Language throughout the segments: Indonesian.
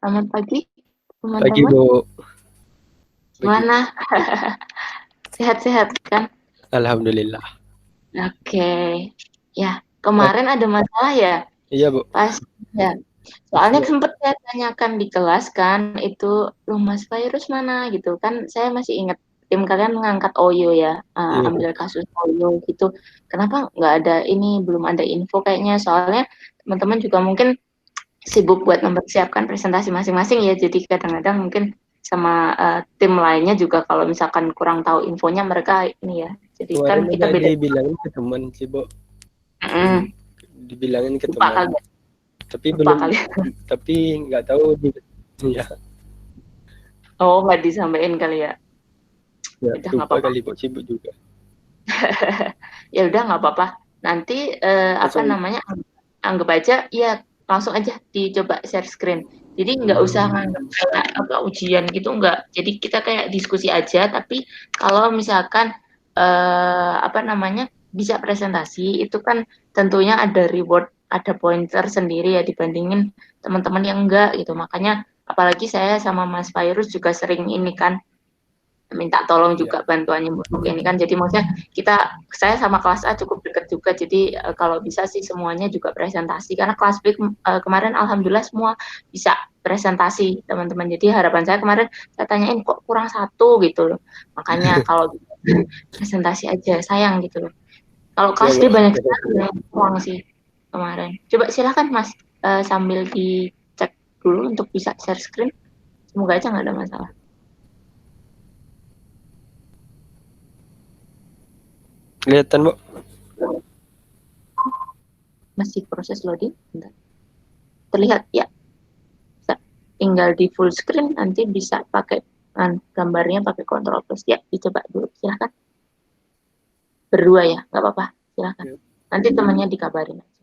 Selamat pagi, Pagi, teman-teman. Bu. Pagi. Gimana? Sehat-sehat kan? Alhamdulillah. Oke. Ya, Eh, kemarin ada masalah ya? iya, Bu. Pas ya. Soalnya Masalah. sempat saya tanyakan di kelas kan, itu lu Mas Virus mana gitu kan? Saya masih ingat tim kalian mengangkat Oyo ya, Iya, Bu. ambil kasus Oyo gitu. Kenapa nggak ada ini, belum ada info kayaknya? Soalnya teman-teman juga mungkin sibuk buat mempersiapkan presentasi masing-masing ya. Jadi kadang-kadang mungkin sama tim lainnya juga kalau misalkan kurang tahu infonya mereka ini ya. Jadi kan Kemarin kita udah beda. dibilangin ke teman sih, Bu. Dibilangin ke Lupa teman. kali, Tapi lupa belum, kali. tapi nggak tahu. Ya, Oh, nggak disampaikan kali ya. ya, Udah nggak lupa apa-apa. kali, Bu. Sibuk juga. Ya udah nggak apa-apa. Nanti apa Langsung. namanya, anggap aja ya, langsung aja dicoba share screen. Jadi nggak usah nganggap kayak apa ujian gitu, nggak. Jadi kita kayak diskusi aja. Tapi kalau misalkan apa namanya, bisa presentasi itu kan tentunya ada reward, ada pointer sendiri ya dibandingin teman-teman yang enggak gitu. Makanya apalagi saya sama Mas Virus juga sering ini kan minta tolong Ya. juga bantuannya untuk ini kan. Jadi maksudnya saya sama kelas A cukup dekat juga. Jadi kalau bisa sih semuanya juga presentasi karena kelas B kemarin alhamdulillah semua bisa presentasi teman-teman. Jadi harapan saya kemarin saya tanyain kok kurang satu gitu loh. Makanya kalau presentasi aja sayang gitu loh. Kalau Ya, kelas Bu. D banyak sekali yang kurang sih kemarin. Coba silakan Mas, sambil dicek dulu untuk bisa share screen. Semoga aja nggak ada masalah. Kelihatan, Bu. Masih proses loading. Bentar. Terlihat ya? Bisa. Tinggal di full screen nanti bisa pakai gambarnya pakai Ctrl plus ya, dicoba dulu silahkan. Berdua ya, nggak apa-apa, silahkan. Ya. Nanti temannya dikabarin aja.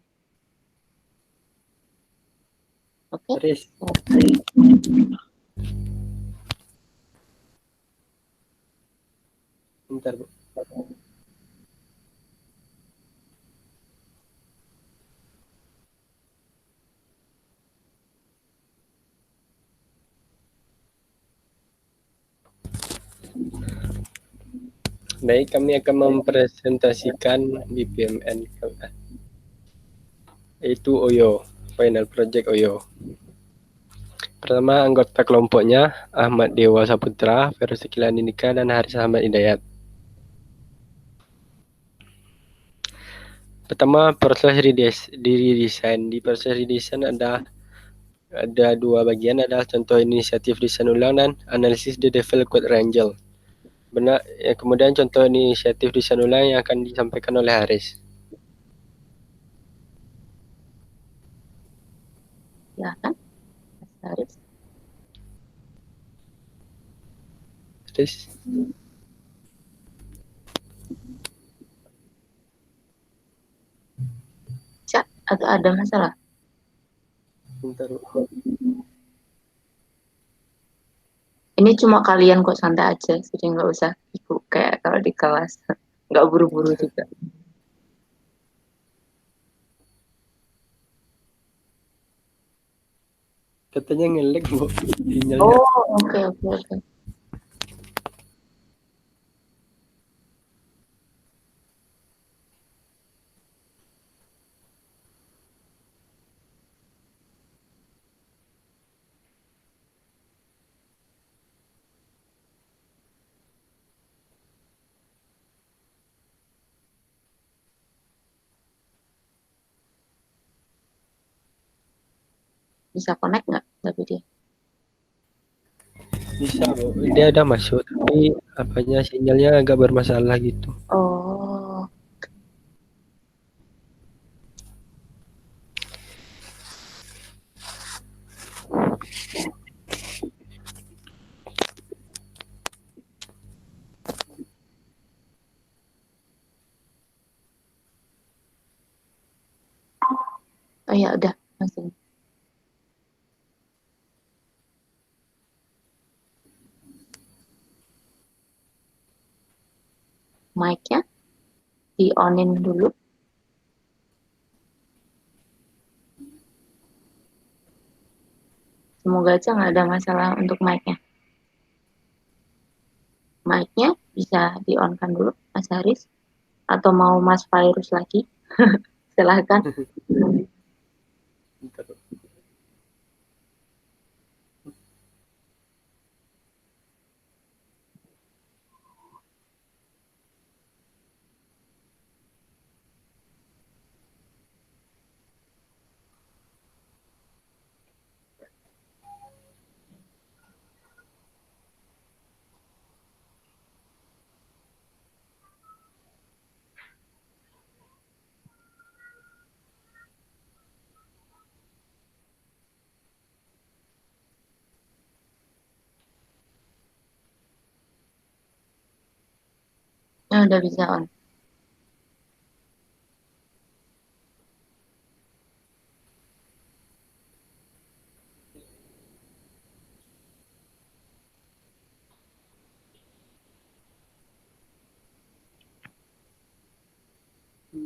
Oke. Terus. Bentar, Bu. Baik, kami akan mempresentasikan BPMN yaitu Oyo, Final Project Oyo. Pertama, anggota kelompoknya Ahmad Dewa Saputra, Feroz Sekilani Nika, dan Haris Ahmad Hidayat. Pertama, proses redesign. Di proses redesign ada dua bagian, adalah contoh inisiatif desain ulang dan analisis the default code Angel. Benar, ya, kemudian contoh inisiatif desain ulang yang akan disampaikan oleh Haris. Silahkan, Mas Haris. Haris, Cak, agak ada masalah. bentar. Ini cuma kalian kok santai aja, jadi nggak usah ibu kayak kalau di kelas. Nggak buru-buru juga. Katanya ngelag, Bu, sinyalnya. Oh, oke, oke, oke. Bisa connect nggak tapi dia? Bisa, Bu. Dia ada masuk, tapi apanya sinyalnya agak bermasalah gitu. Oh, oh ya udah langsung. Mic-nya di onin dulu. Semoga aja nggak ada masalah untuk mic-nya. Mic-nya bisa di-on-kan dulu, Mas Haris. Atau mau Mas Virus lagi? Silahkan. Udah bisa on.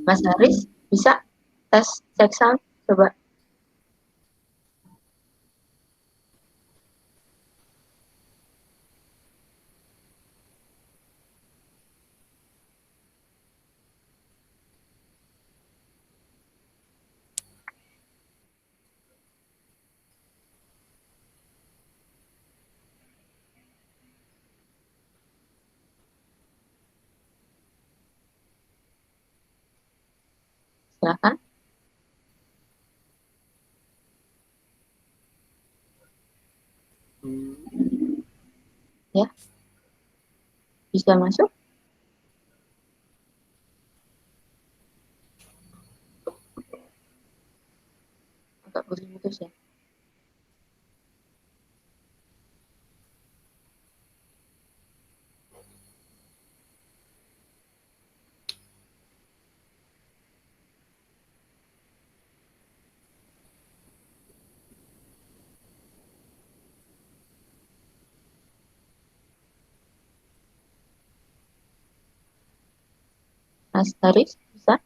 Mas Haris, bisa tes cek sound? Coba. Silahkan. Ya, bisa masuk. Agak putus-putus ya. Mas Haris, bisa?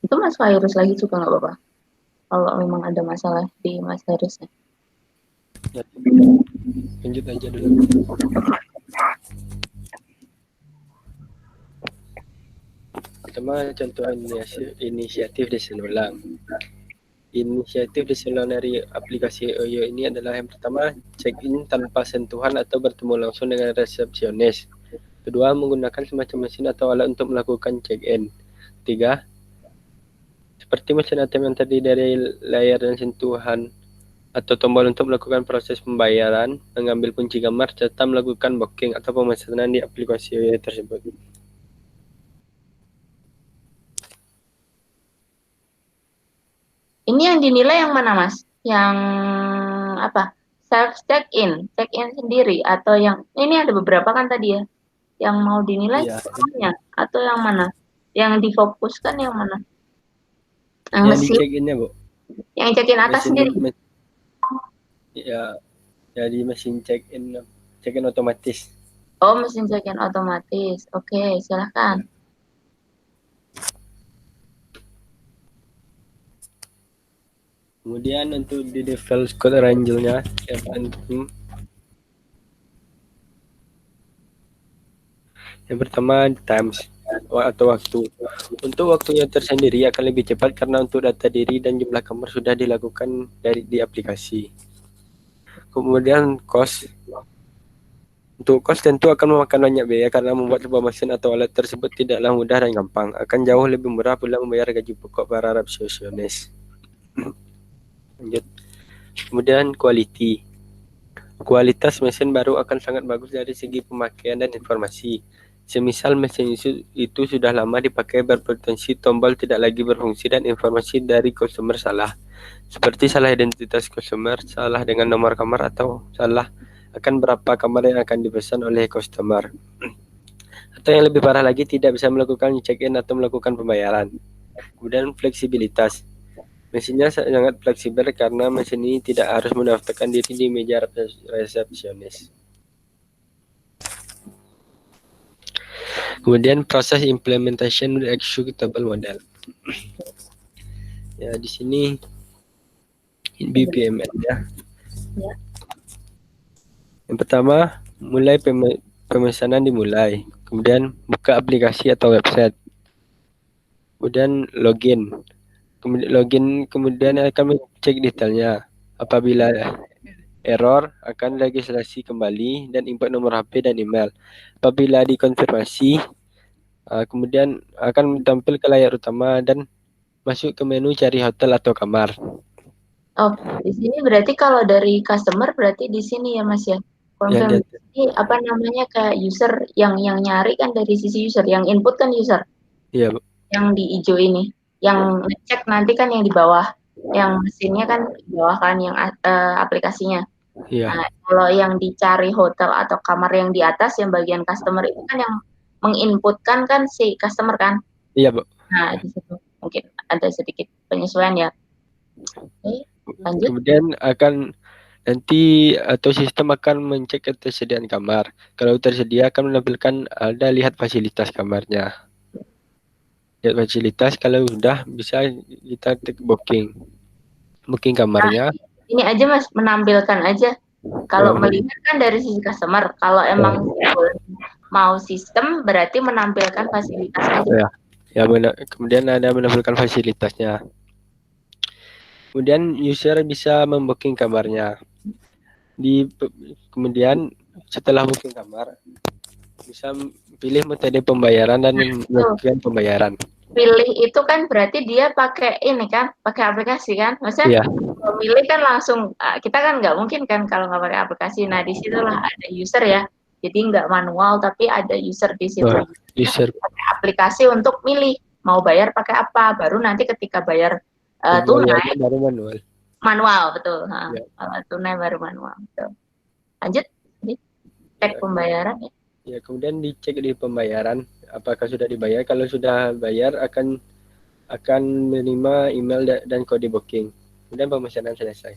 Itu Mas Virus lagi juga nggak apa-apa. Kalau memang ada masalah di Mas Haris ya. Lanjut aja dulu. Pertama, contoh inisiatif desain ulang. Inisiatif desain ulang dari aplikasi OYO ini adalah yang pertama, check-in tanpa sentuhan atau bertemu langsung dengan resepsionis. Kedua, menggunakan semacam mesin atau alat untuk melakukan check-in. Tiga, seperti mesin ATM yang terdiri dari layar dan sentuhan atau tombol untuk melakukan proses pembayaran, mengambil kunci kamar, serta melakukan booking atau pemesanan di aplikasi OYO tersebut. Ini yang dinilai yang mana, Mas? Yang apa? Self check-in sendiri atau yang ini ada beberapa kan tadi ya? Yang mau dinilai Iya, semuanya atau yang mana? Yang difokuskan yang mana? Yang yang di mesin, check-innya, Bu. yang check-in atas Mesin sendiri. ya, jadi mesin check-in otomatis. Oh, mesin check-in otomatis. Oke, silahkan. Ya. Kemudian untuk di default code rangelnya yang penting yang pertama times atau waktu. Untuk waktunya tersendiri akan lebih cepat karena untuk data diri dan jumlah kamar sudah dilakukan di aplikasi. Kemudian cost. Untuk cost tentu akan memakan banyak biaya karena membuat sebuah mesin atau alat tersebut tidaklah mudah dan gampang. Akan jauh lebih murah bila membayar gaji pokok para resepsionis. Lanjut. Kemudian quality. Kualitas mesin baru akan sangat bagus dari segi pemakaian dan informasi. Semisal mesin itu sudah lama dipakai, berpotensi tombol tidak lagi berfungsi dan informasi dari customer salah. Seperti salah identitas customer, salah dengan nomor kamar, atau salah akan berapa kamar yang akan dipesan oleh customer. Atau yang lebih parah lagi, tidak bisa melakukan check-in atau melakukan pembayaran. Kemudian fleksibilitas. Mesinnya sangat fleksibel karena mesin ini tidak harus mendaftarkan diri di meja resepsionis. Kemudian proses implementation executable model. Ya, di sini BPMN ya. Ya. Yang pertama, mulai pemesanan dimulai. Kemudian buka aplikasi atau website. Kemudian login. Kemudian akan cek detailnya. Apabila error, akan registrasi kembali dan input nomor HP dan email. Apabila dikonfirmasi, kemudian akan tampil ke layar utama dan masuk ke menu cari hotel atau kamar. Oh, di sini berarti kalau dari customer berarti di sini ya Mas ya. Yang Konfirmasi apa namanya kayak user yang nyari kan dari sisi user, yang input kan user. Iya, Bu. Yang di hijau ini. Yang ngecek nanti kan yang di bawah. Yang mesinnya kan di bawah kan yang aplikasinya. Iya. Nah, kalau yang dicari hotel atau kamar yang di atas yang bagian customer itu kan yang menginputkan kan si customer kan. Iya, Bu. Nah, di situ mungkin ada sedikit penyesuaian ya. Oke, lanjut. Kemudian akan nanti atau sistem akan mencek ketersediaan kamar. Kalau tersedia akan menampilkan ada lihat fasilitas kamarnya. Lihat fasilitas, kalau sudah bisa kita klik booking. Booking kamarnya. Ini aja Mas, menampilkan aja. Kalau melihat kan dari sisi customer, kalau emang mau sistem berarti menampilkan fasilitas aja. Ya, ya kemudian ada menampilkan fasilitasnya. Kemudian user bisa membooking kamarnya. Kemudian setelah booking kamar, bisa pilih metode pembayaran dan melakukan pembayaran. Pilih itu kan berarti dia pakai ini kan, pakai aplikasi kan, maksudnya Iya. memilih kan langsung, kita kan nggak mungkin kan kalau nggak pakai aplikasi. Nah disitulah ada user ya, jadi nggak manual tapi ada user di situ. User pakai aplikasi untuk milih mau bayar pakai apa, baru nanti ketika bayar tunai baru manual. Manual betul. Ya. Kalau tunai baru manual. Betul. Lanjut, cek pembayaran ya. Ya, kemudian dicek di pembayaran apakah sudah dibayar. Kalau sudah bayar akan menerima email dan kode booking. Kemudian pemesanan selesai.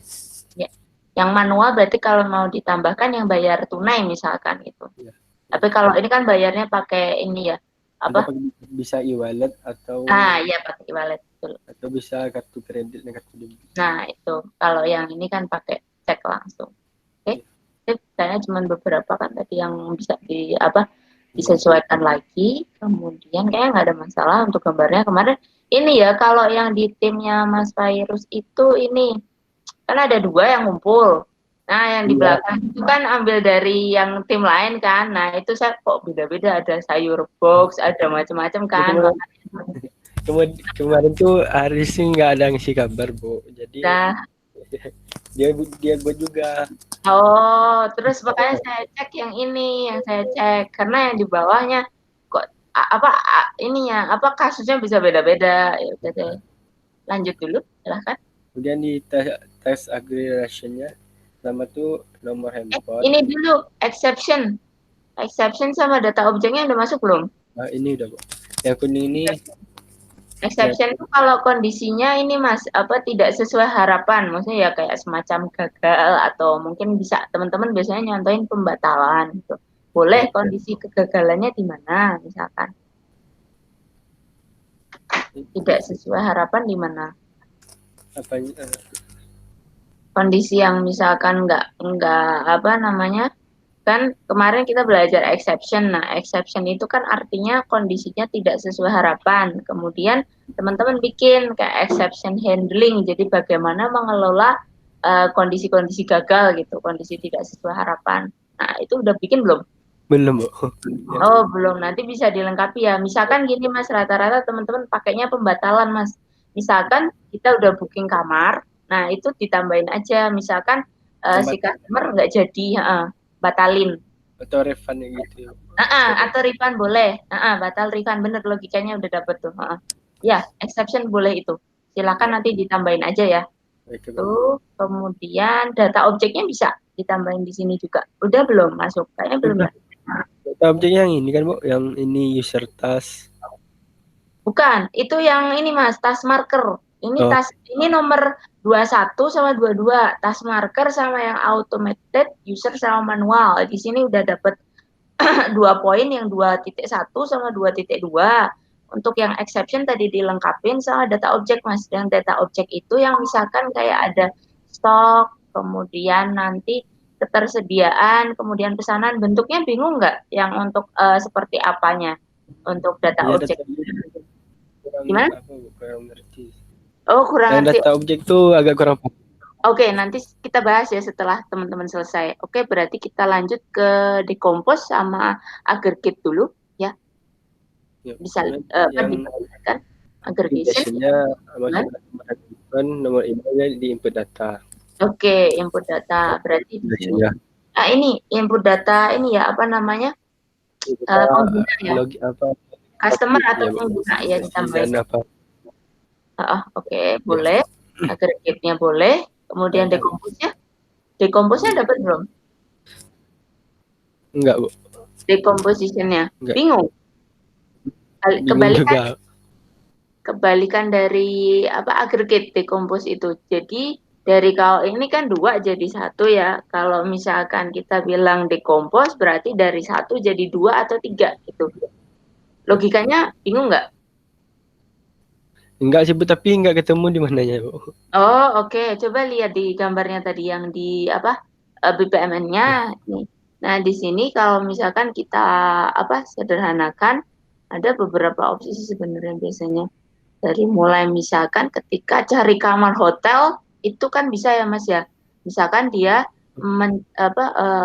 Ya. Yang manual berarti kalau mau ditambahkan yang bayar tunai misalkan itu. Ya. Tapi kalau ini kan bayarnya pakai ini ya. Apa? Bisa e-wallet atau ya pakai e-wallet betul. Atau bisa kartu kredit dan kartu debit. Nah, itu kalau yang ini kan pakai cek langsung. Oke. Kayaknya cuma beberapa kan tadi yang bisa disesuaikan lagi. Kemudian kayaknya nggak ada masalah untuk gambarnya kemarin. Ini ya kalau yang di timnya Mas Virus itu ini kan ada 2 yang ngumpul. Nah yang di belakang itu kan ambil dari yang tim lain kan. Nah itu saya kok beda-beda, ada sayur box, ada macam-macam kan. Kemarin tuh Aris sih nggak ada ngisi kabar, Bu. Jadi dia buat juga. Oh, terus makanya saya cek yang ini, yang saya cek karena yang di bawahnya kok ininya kasusnya bisa beda-beda. Ya udah deh. Lanjut dulu, silahkan. Kemudian di tes aggregation-nya nama tuh nomor handphone. Ini dulu exception sama data objeknya udah masuk belum? Ini udah, Bu. Yang kuning ini exception itu kalau kondisinya ini Mas tidak sesuai harapan, maksudnya ya kayak semacam gagal atau mungkin bisa teman-teman biasanya nyontoin pembatalan gitu. Boleh kondisi kegagalannya di mana misalkan? Tidak sesuai harapan di mana? Kondisi yang misalkan nggak kan kemarin kita belajar exception. Nah, exception itu kan artinya kondisinya tidak sesuai harapan. Kemudian teman-teman bikin kayak exception handling. Jadi bagaimana mengelola kondisi-kondisi gagal gitu, kondisi tidak sesuai harapan. Nah, itu udah bikin belum? Belum, Bu. Oh, belum. Nanti bisa dilengkapi ya. Misalkan gini Mas, rata-rata teman-teman pakainya pembatalan Mas. Misalkan kita udah booking kamar, nah itu ditambahin aja. Misalkan si customer nggak jadi, batalin. Atau refund gitu. Atau refund boleh. Batal refund, bener logikanya udah dapet tuh. Ya, exception boleh itu. Silakan nanti ditambahin aja ya. Tuh, kemudian data objeknya bisa ditambahin di sini juga. Udah belum masuk? Kayaknya belum ya. Data objeknya yang ini kan, Bu, yang ini user task. Bukan, itu yang ini Mas, task marker. Ini nomor 21 sama 22, task marker sama yang automated, user sama manual. Di sini udah dapet 2 poin yang 2.1 sama 2.2. Untuk yang exception tadi dilengkapin sama data object, Mas. Dan data object itu yang misalkan kayak ada stok, kemudian nanti ketersediaan, kemudian pesanan, bentuknya bingung nggak yang untuk seperti apanya untuk data Iya, object? data objek kurang Gimana? apa Bu, kurang ngerti. Oh, kurang Yang ngerti. data objek tuh agak kurang paham. Oke, nanti kita bahas ya setelah teman-teman selesai. Oke, berarti kita lanjut ke decompose sama aggregate dulu ya. Ya, Bisa apa yang diperhatikan aggregation. aplikasinya masukkan nomor handphone, nomor emailnya di input data. Oke, input data berarti di sini. Biasanya Nah, ini input data ini ya apa namanya? kita Pengguna ya. log apa Customer atau ya Bu, pengguna ya dan ditambahin. apa Oke, ya. boleh. Aggregate-nya boleh. Kemudian decompose-nya. Decompose-nya dapat belum? Enggak Bu, Decomposition-nya. enggak, Bingung. bingung juga. Kebalikan dari apa aggregate decompose itu. Jadi dari kalau ini kan 2 jadi 1 ya. Kalau misalkan kita bilang decompose berarti dari 1 jadi 2 atau 3 gitu. Logikanya bingung nggak? Enggak sih Bu, tapi enggak ketemu di mananya Bu. Oh, oke. Coba lihat di gambarnya tadi yang di apa BPMN-nya nih. Nah, di sini kalau misalkan kita apa sederhanakan ada beberapa opsi sih sebenarnya biasanya. Dari mulai misalkan ketika cari kamar hotel itu kan bisa ya Mas ya. Misalkan dia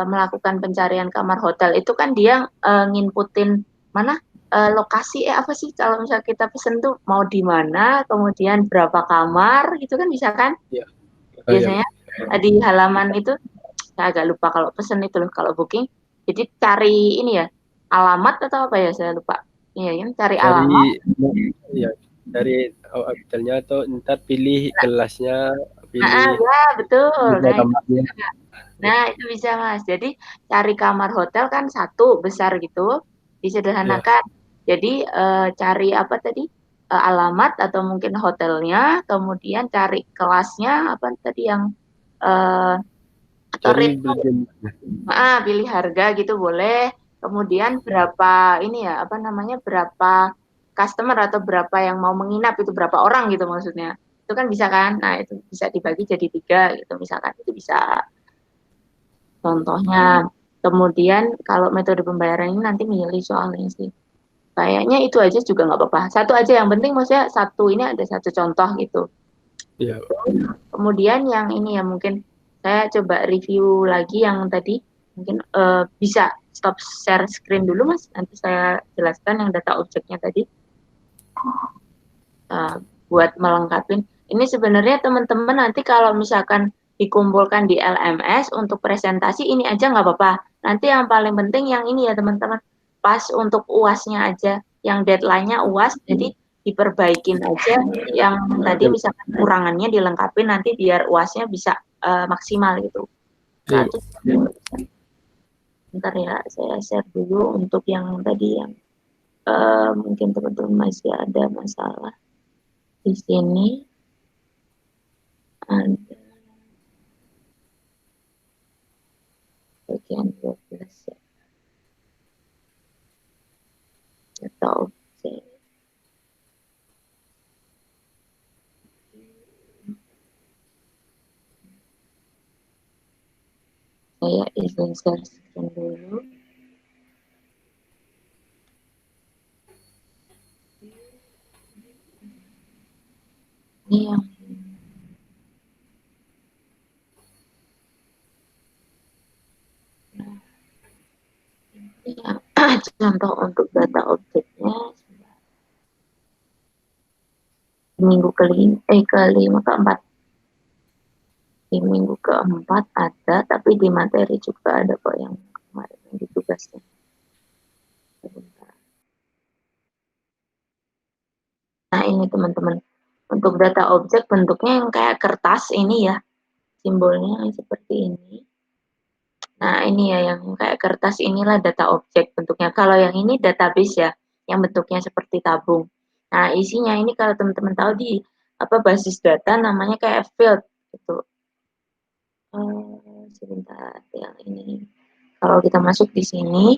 melakukan pencarian kamar hotel itu kan dia nginputin mana lokasi apa sih kalau misalnya kita pesen tuh mau di mana, kemudian berapa kamar gitu kan bisa kan? Ya. Ya. Biasanya di halaman itu saya agak lupa kalau pesen itu loh kalau booking. Jadi cari ini ya alamat atau apa ya saya lupa. Iya ya, cari alamat. Dari ya dari hotelnya atau ntar pilih kelasnya, pilih Ya betul. jumlah kamarnya. Nah, itu bisa Mas. Jadi cari kamar hotel kan satu besar gitu, Ya, disederhanakan. Jadi cari apa tadi alamat atau mungkin hotelnya, kemudian cari kelasnya apa tadi yang eh, atau cari rate, pilih harga gitu boleh. Kemudian berapa ini ya apa namanya berapa customer atau berapa yang mau menginap itu berapa orang gitu maksudnya. Itu kan bisa kan? Nah itu bisa dibagi jadi 3 gitu misalkan itu bisa. Contohnya, kemudian kalau metode pembayaran ini nanti milih soalnya sih. Kayaknya itu aja juga nggak apa-apa. Satu aja yang penting maksudnya satu ini ada satu contoh gitu. ya. Kemudian yang ini ya mungkin saya coba review lagi yang tadi. Mungkin bisa stop share screen dulu Mas. Nanti saya jelaskan yang data objeknya tadi. Uh, buat melengkapi. Ini sebenarnya teman-teman nanti kalau misalkan dikumpulkan di LMS untuk presentasi ini aja nggak apa-apa. Nanti yang paling penting yang ini ya teman-teman, pas untuk UASnya aja, yang deadline-nya UAS, jadi diperbaikin aja yang tadi misalkan kurangannya dilengkapi nanti biar UASnya bisa maksimal gitu. Nah, itu bentar ya, saya share dulu untuk yang tadi yang mungkin teman-teman masih ada masalah. Di sini ada bagian 12 ya. Data objek. Saya izin share screen dulu. Ini yang contoh untuk data objeknya minggu kelima keempat di minggu keempat ada tapi di materi juga ada kok yang kemarin yang di tugasnya. Nah ini teman-teman untuk data objek bentuknya yang kayak kertas ini ya simbolnya seperti ini. Nah ini ya yang kayak kertas inilah data objek bentuknya. Kalau yang ini database ya yang bentuknya seperti tabung. Nah, isinya ini kalau teman-teman tahu di apa basis data namanya kayak field gitu. Sebentar yang ini. Kalau kita masuk di sini,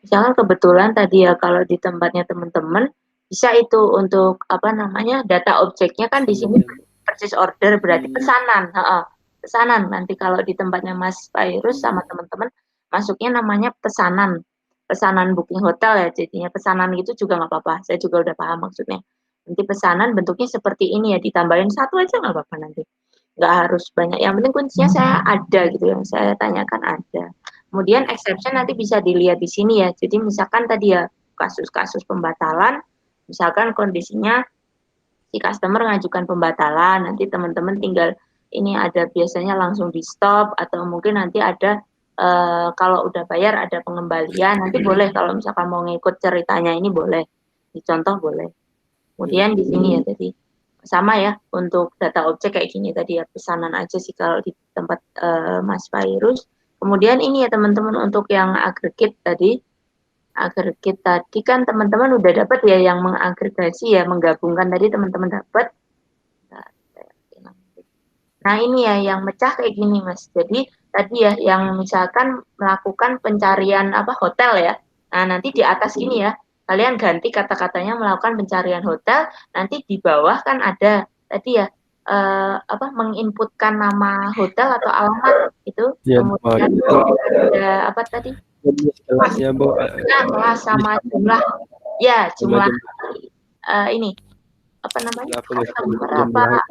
Misalkan kebetulan tadi ya kalau di tempatnya teman-teman, bisa itu untuk apa namanya, data objeknya kan di sini Pesanan. purchase order berarti pesanan, heeh, pesanan. Nanti kalau di tempatnya Mas Fairuz sama teman-teman masuknya namanya pesanan, pesanan booking hotel ya jadinya, pesanan itu juga nggak apa-apa, saya juga udah paham maksudnya. Nanti pesanan bentuknya seperti ini ya, ditambahin 1 aja nggak apa-apa nanti, nggak harus banyak, yang penting kuncinya saya ada gitu, yang saya tanyakan ada. Kemudian exception nanti bisa dilihat di sini ya. Jadi misalkan tadi ya kasus-kasus pembatalan, misalkan kondisinya si customer mengajukan pembatalan, nanti teman-teman tinggal ini ada biasanya langsung di stop atau mungkin nanti ada kalau udah bayar ada pengembalian, nanti boleh kalau misalkan mau ngikut ceritanya ini boleh, dicontoh boleh. Kemudian di sini ya tadi sama ya untuk data objek kayak gini tadi ya pesanan aja sih kalau di tempat Mas Fairuz. Kemudian ini ya teman-teman untuk yang aggregate tadi kan teman-teman udah dapat ya yang mengagregasi ya menggabungkan tadi teman-teman dapat. Nah ini ya yang mecah kayak gini Mas. Jadi tadi ya yang misalkan melakukan pencarian apa hotel ya. Nah nanti di atas gini ya kalian ganti kata-katanya melakukan pencarian hotel. Nanti di bawah kan ada tadi ya apa menginputkan nama hotel atau alamat itu. Ya, Kemudian ada apa tadi? kelasnya Bu. Nah, kelas sama jumlah ya jumlah ini apa namanya customer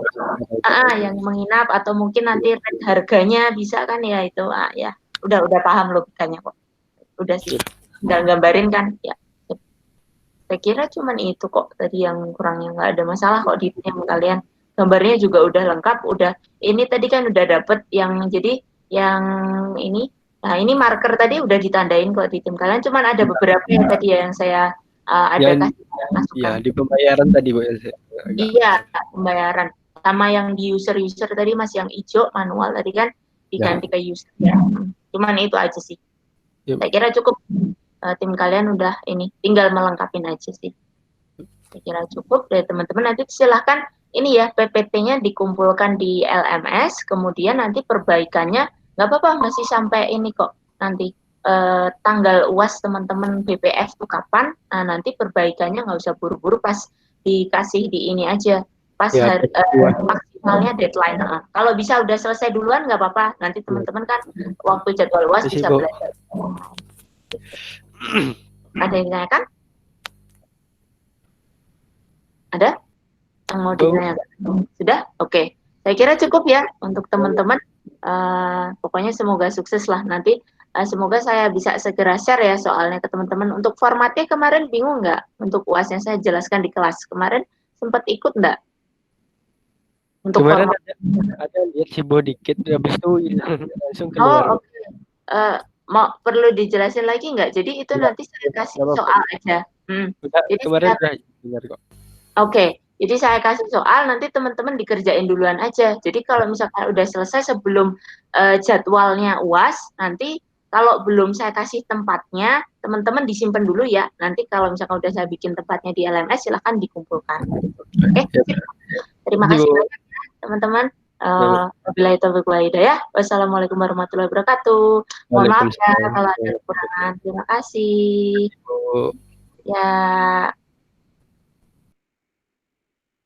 apa yang menginap atau mungkin nanti rate harganya bisa kan ya itu ya udah paham logikanya kok udah sih tinggal gambarin kan ya saya kira cuman itu kok tadi yang kurangnya nggak ada masalah kok di tim kalian gambarnya juga udah lengkap udah ini tadi kan udah dapet yang jadi yang ini nah ini marker tadi udah ditandain kok di tim kalian cuman ada beberapa yang tadi ya yang saya ada kasih masukan. Ya, di pembayaran tadi Bu. Iya, pembayaran. Sama yang di user tadi Mas yang hijau manual tadi kan diganti ke user ya. Cuman itu aja sih. Saya kira cukup tim kalian udah ini tinggal melengkapin aja sih. Saya kira cukup dari teman-teman nanti silahkan ini ya PPT-nya dikumpulkan di LMS kemudian nanti perbaikannya nggak apa-apa masih sampai ini kok nanti tanggal UAS teman-teman BPF itu kapan nah nanti perbaikannya nggak usah buru-buru pas dikasih di ini aja pas hari maksimalnya deadline kalau bisa udah selesai duluan nggak apa-apa nanti teman-teman kan waktu jadwal UAS bisa belajar ada yang ditanyakan? Ada yang mau ditanyakan? Sudah? Oke. Saya kira cukup ya untuk teman-teman. Pokoknya semoga sukses lah nanti. Semoga saya bisa segera share ya soalnya ke teman-teman. Untuk formatnya kemarin bingung nggak? Untuk UAS yang saya jelaskan di kelas kemarin sempat ikut nggak? Untuk kemarin format. ada lihat Sibo dikit habis itu langsung keluar. Mau perlu dijelasin lagi nggak? Jadi itu nanti saya kasih soal aja. Jadi kemarin udah dengar kok. Oke, jadi saya kasih soal nanti teman-teman dikerjain duluan aja. Jadi kalau misalkan udah selesai sebelum jadwalnya UAS, nanti kalau belum saya kasih tempatnya, teman-teman disimpan dulu ya. Nanti kalau misalkan udah saya bikin tempatnya di LMS, silahkan dikumpulkan. Oke, terima kasih banyak ya teman-teman. Wabillahi taufiq wal hidayah. Wassalamualaikum warahmatullahi wabarakatuh. Mohon maaf ya kalau ada kekurangan. Terima kasih. Ya.